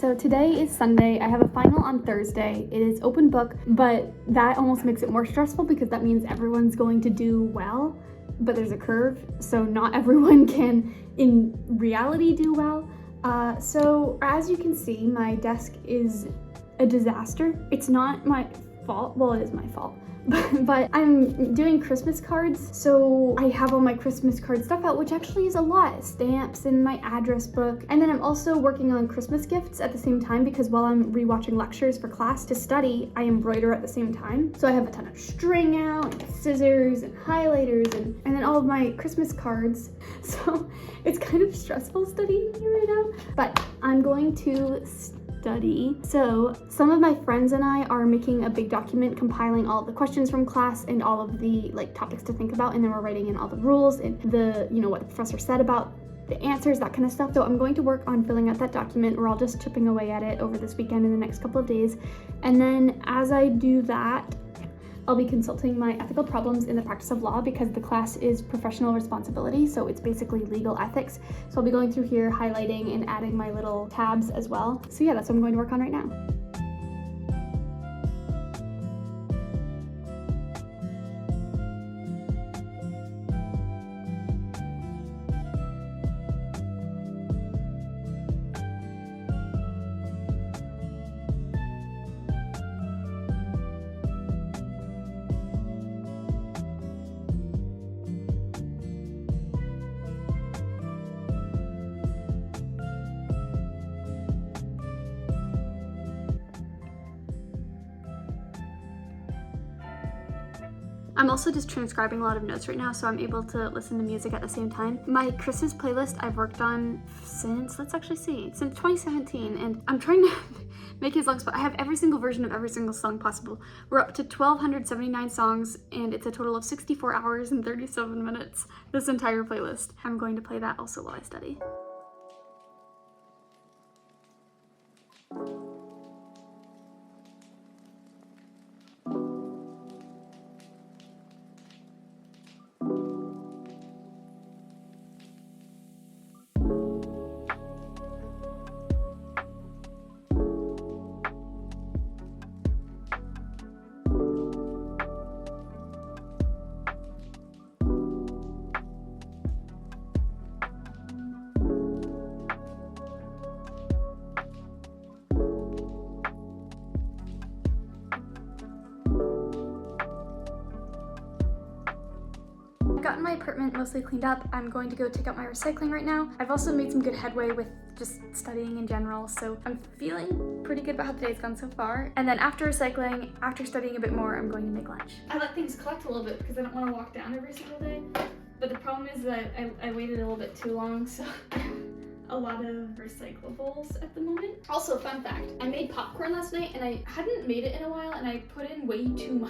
so today is Sunday. I have a final on Thursday. It is open book, but that almost makes it more stressful because that means everyone's going to do well, but there's a curve, so not everyone can in reality do well. So as you can see, my desk is a disaster. It's not my fault. Well, it is my fault. But I'm doing Christmas cards, so I have all my Christmas card stuff out, which actually is a lot. Stamps and my address book. And then I'm also working on Christmas gifts at the same time because while I'm rewatching lectures for class to study, I embroider at the same time. So I have a ton of string out, and scissors and highlighters, and then all of my Christmas cards. So it's kind of stressful studying here right now, but I'm going to study. So some of my friends and I are making a big document compiling all of the questions from class and all of the topics to think about, and then we're writing in all the rules and the what the professor said about the answers, that kind of stuff. So I'm going to work on filling out that document. We're all just chipping away at it over this weekend and the next couple of days, and then as I do that, I'll be consulting my ethical problems in the practice of law because the class is professional responsibility, so it's basically legal ethics. So I'll be going through here, highlighting and adding my little tabs as well. So yeah, that's what I'm going to work on right now. I'm also just transcribing a lot of notes right now, so I'm able to listen to music at the same time. My Christmas playlist I've worked on since, since 2017, and I'm trying to make it as long as possible. I have every single version of every single song possible. We're up to 1,279 songs, and it's a total of 64 hours and 37 minutes, this entire playlist. I'm going to play that also while I study. Gotten my apartment mostly cleaned up. I'm going to go take out my recycling right now. I've also made some good headway with just studying in general, so I'm feeling pretty good about how today's gone so far. And then after recycling, after studying a bit more, I'm going to make lunch. I let things collect a little bit because I don't want to walk down every single day, but the problem is that I waited a little bit too long, so a lot of recyclables at the moment. Also, fun fact, I made popcorn last night and I hadn't made it in a while, and I put in way too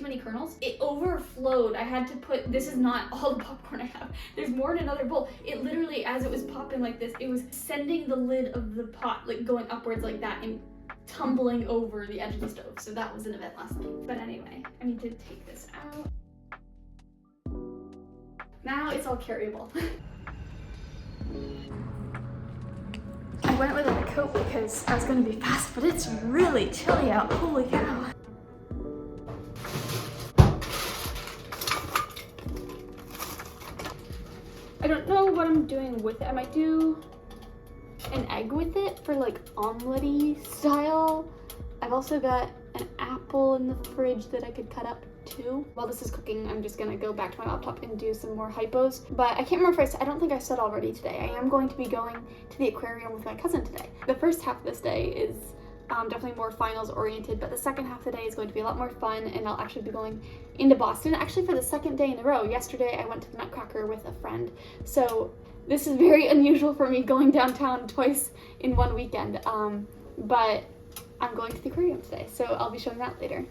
many kernels. It overflowed. I had to put, this is not all the popcorn I have. There's more in another bowl. It literally, as it was popping like this, it was sending the lid of the pot going upwards like that and tumbling over the edge of the stove. So that was an event last night. But anyway, I need to take this out. Now it's all carryable. I went with a coat because I was going to be fast, but it's really chilly out. Holy cow. I don't know what I'm doing with it. I might do an egg with it for omelet-y style. I've also got an apple in the fridge that I could cut up too. While this is cooking, I'm just gonna go back to my laptop and do some more hypos. But I can't remember if I don't think I said already today, I am going to be going to the aquarium with my cousin today. The first half of this day is definitely more finals oriented, but the second half of the day is going to be a lot more fun, and I'll actually be going into Boston actually for the second day in a row. Yesterday I went to the Nutcracker with a friend, so this is very unusual for me going downtown twice in one weekend, but I'm going to the aquarium today, so I'll be showing that later.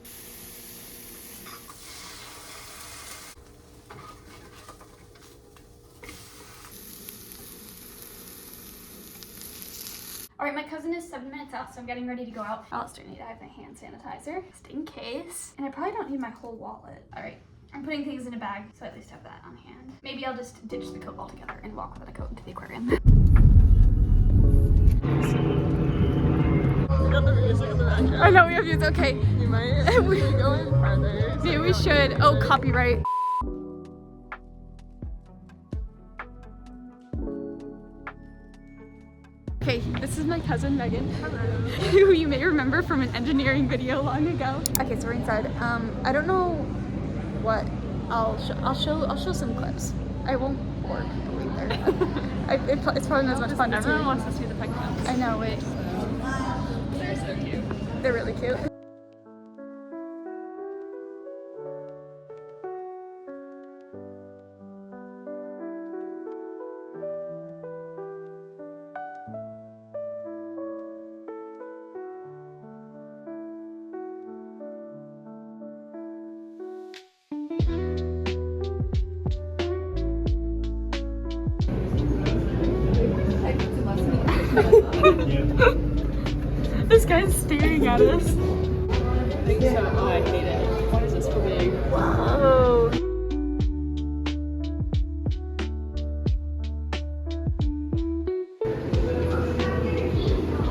All right, my cousin is 7 minutes out, so I'm getting ready to go out. I also need to have my hand sanitizer, just in case. And I probably don't need my whole wallet. All right, I'm putting things in a bag, so I at least have that on hand. Maybe I'll just ditch the coat altogether and walk without a coat into the aquarium. music in the background. I know we have music. Okay. You might we go in farther. Maybe we should. Oh, copyright. Okay, this is my cousin Megan, who you may remember from an engineering video long ago. Okay, so we're inside. I don't know what I'll show some clips. I won't bore people either. It's probably not as much fun as everyone wants to see the penguins. I know, wait. They're so cute. They're really cute. This guy's staring at us. I think so. Oh, I hate it. Why is this for me? Whoa.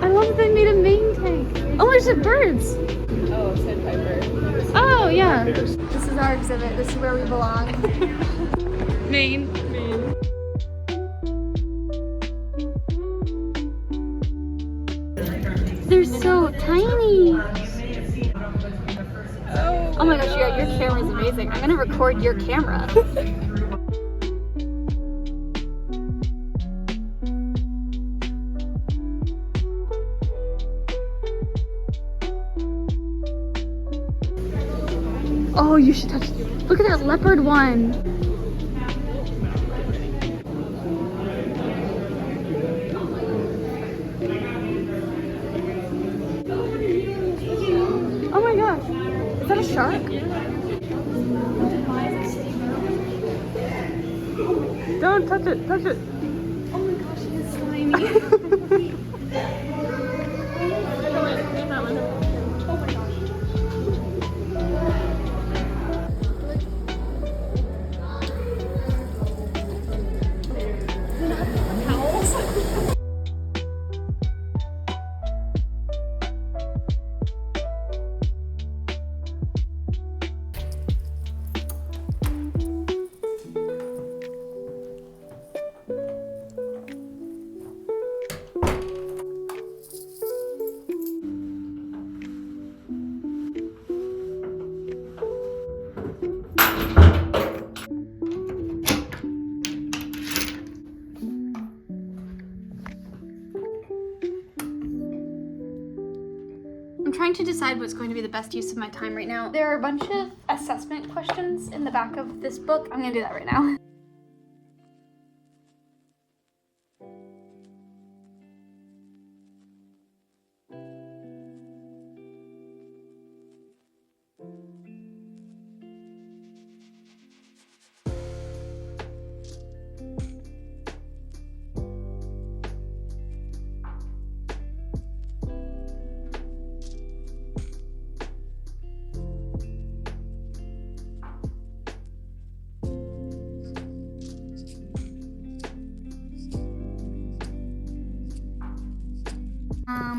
I love that they made a main tank. Oh, there's birds. Oh, sandpiper. Oh, yeah. This is our exhibit. This is where we belong. Maine. They're so tiny. Oh my gosh, yeah, your camera's amazing. I'm gonna record your camera. Oh, you should touch. Look at that leopard one. Oh my gosh. Is that a shark? Don't touch it, touch it. Oh my gosh, he is slimy. Oh my gosh. I'm trying to decide what's going to be the best use of my time right now. There are a bunch of assessment questions in the back of this book. I'm gonna do that right now.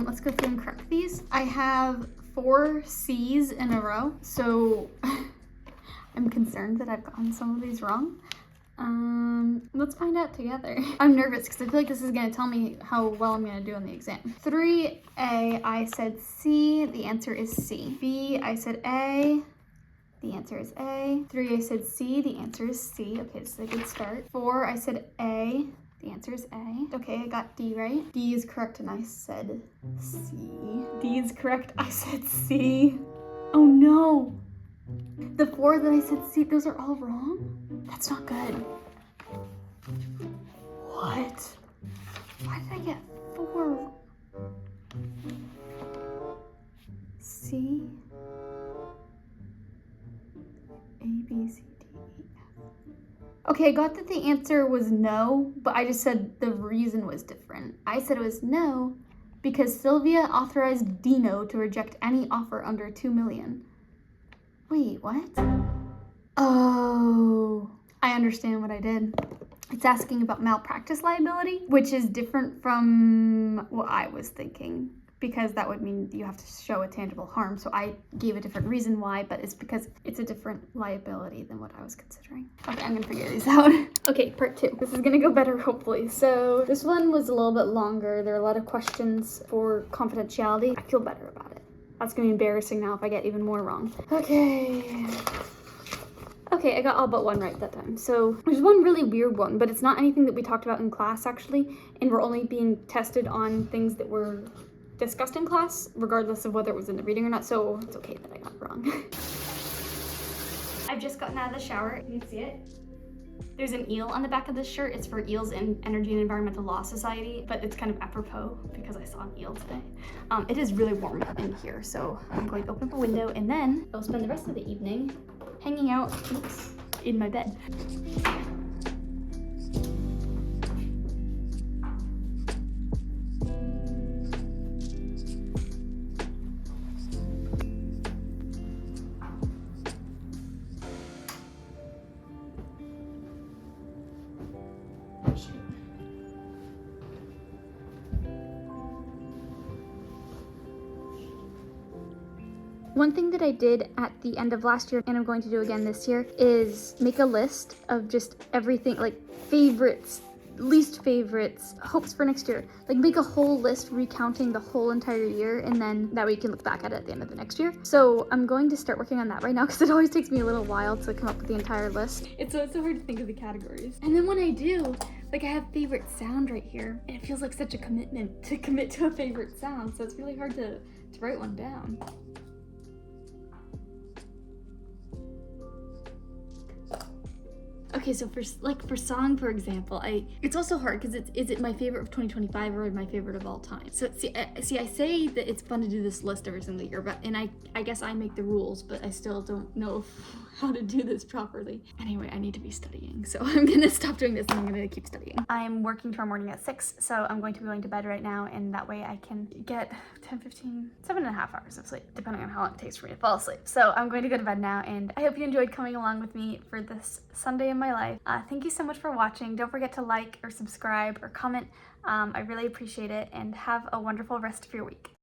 Let's go through and correct these. I have 4 C's in a row, so I'm concerned that I've gotten some of these wrong. Let's find out together. I'm nervous because I feel like this is gonna tell me how well I'm gonna do on the exam. 3A, I said C, the answer is C. B, I said A, the answer is A. 3, I said C, the answer is C. Okay, this is a good start. 4, I said A, the answer is A. Okay, I got D right. D is correct and I said C. D is correct, I said C. Oh no! The 4 that I said C, those are all wrong? That's not good. What? Why did I get 4? C, A, B, C, D, E, F. Okay, I got that the answer was no, but I just said the reason was different. I said it was no because Sylvia authorized Dino to reject any offer under 2 million. Wait, what? Oh, I understand what I did. It's asking about malpractice liability, which is different from what I was thinking. because that would mean you have to show a tangible harm. So I gave a different reason why, but it's because it's a different liability than what I was considering. Okay, I'm gonna figure these out. Okay, part 2. This is gonna go better, hopefully. So this one was a little bit longer. There are a lot of questions for confidentiality. I feel better about it. That's gonna be embarrassing now if I get even more wrong. Okay. Okay, I got all but one right that time. So there's one really weird one, but it's not anything that we talked about in class actually, and we're only being tested on things that were discussed in class, regardless of whether it was in the reading or not, so it's okay that I got it wrong. I've just gotten out of the shower. You can see it. There's an eel on the back of this shirt. It's for Eels in Energy and Environmental Law Society, but it's kind of apropos because I saw an eel today. It is really warm in here, so I'm going to open up a window and then I'll spend the rest of the evening hanging out in my bed. One thing that I did at the end of last year, and I'm going to do again this year, is make a list of just everything, like favorites, least favorites, hopes for next year. Like make a whole list recounting the whole entire year, and then that way you can look back at it at the end of the next year. So I'm going to start working on that right now because it always takes me a little while to come up with the entire list. It's so hard to think of the categories. And then when I do, like I have favorite sound right here, and it feels like such a commitment to commit to a favorite sound, so it's really hard to write one down. Okay, so for song, for example, it's also hard because is it my favorite of 2025 or my favorite of all time? So see, I say that it's fun to do this list every single year, and I guess I make the rules, but I still don't know how to do this properly. Anyway, I need to be studying, so I'm gonna stop doing this and I'm gonna keep studying. I'm working tomorrow morning at 6, so I'm going to be going to bed right now, and that way I can get 10, 15, 7.5 hours of sleep, depending on how long it takes for me to fall asleep. So I'm going to go to bed now, and I hope you enjoyed coming along with me for this Sunday in my life. Thank you so much for watching. Don't forget to like or subscribe or comment. I really appreciate it, and have a wonderful rest of your week.